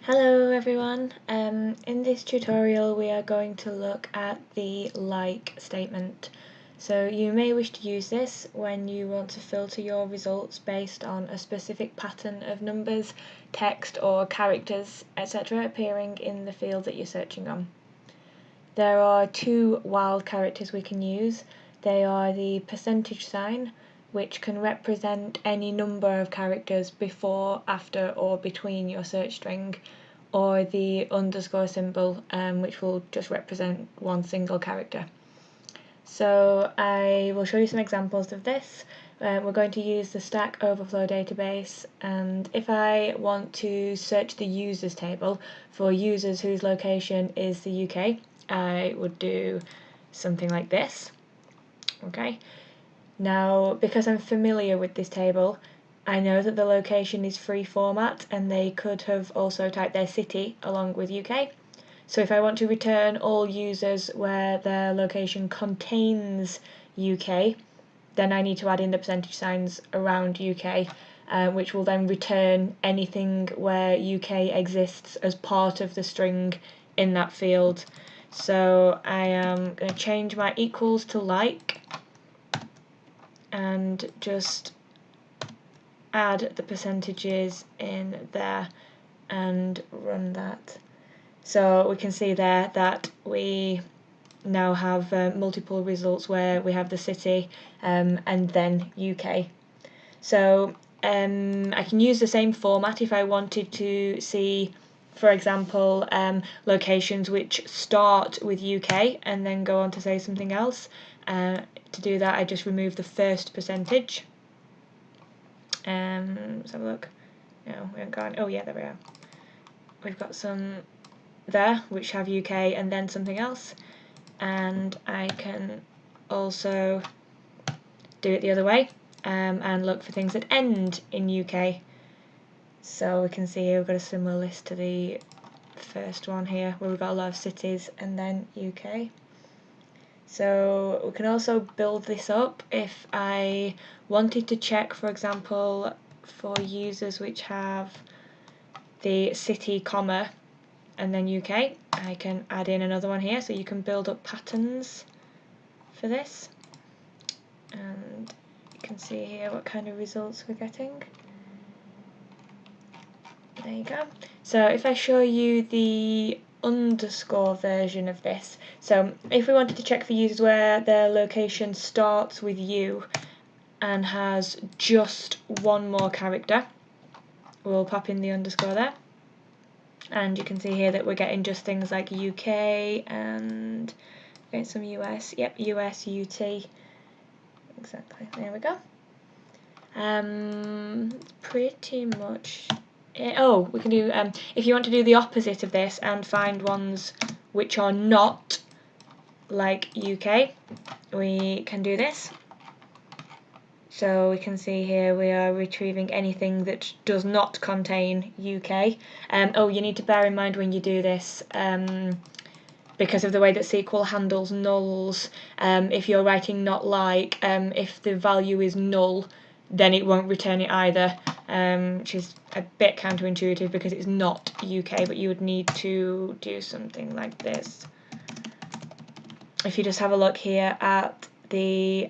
Hello everyone, in this tutorial we are going to look at the like statement. So you may wish to use this when you want to filter your results based on a specific pattern of numbers, text or characters, etc. appearing in the field that you're searching on. There are two wild characters we can use. They are the percentage sign, which can represent any number of characters before, after or between your search string, or the underscore symbol, which will just represent one single character. So I will show you some examples of this. We're going to use the Stack Overflow database, and if I want to search the users table for users whose location is the UK, I would do something like this. Okay. Now, because I'm familiar with this table, I know that the location is free format, and they could have also typed their city along with UK. So if I want to return all users where their location contains UK, then I need to add in the percentage signs around UK, which will then return anything where UK exists as part of the string in that field. So I am going to change my equals to like and just add the percentages in there and run that. So we can see there that we now have multiple results where we have the city and then UK. So I can use the same format if I wanted to see, for example, locations which start with UK and then go on to say something else. To do that, I just remove the first percentage. Let's have a look. No, we haven't gone. Oh yeah, there we are. We've got some there which have UK and then something else, and I can also do it the other way and look for things that end in UK. So we can see here we've got a similar list to the first one here where we've got a lot of cities and then UK. So we can also build this up if I wanted to check, for example, for users which have the city, comma, and then UK, I can add in another one here, so you can build up patterns for this. And you can see here what kind of results we're getting. There you go. So if I show you the underscore version of this, so if we wanted to check for users where their location starts with U and has just one more character, we'll pop in the underscore there, and you can see here that we're getting just things like UK and getting some US, yep, US, UT, exactly, there we go. Pretty much it. Oh, we can do, if you want to do the opposite of this and find ones which are not like UK, we can do this. So we can see here we are retrieving anything that does not contain UK. Oh, you need to bear in mind when you do this, because of the way that SQL handles nulls, if you're writing not like, if the value is null, then it won't return it either, which is a bit counterintuitive because it's not UK, but you would need to do something like this. If you just have a look here at the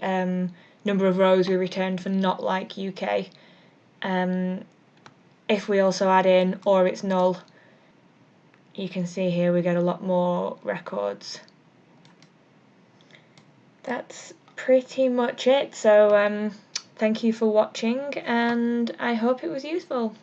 number of rows we returned for not like UK, if we also add in or it's null, you can see here we get a lot more records. That's pretty much it. So thank you for watching, and I hope it was useful.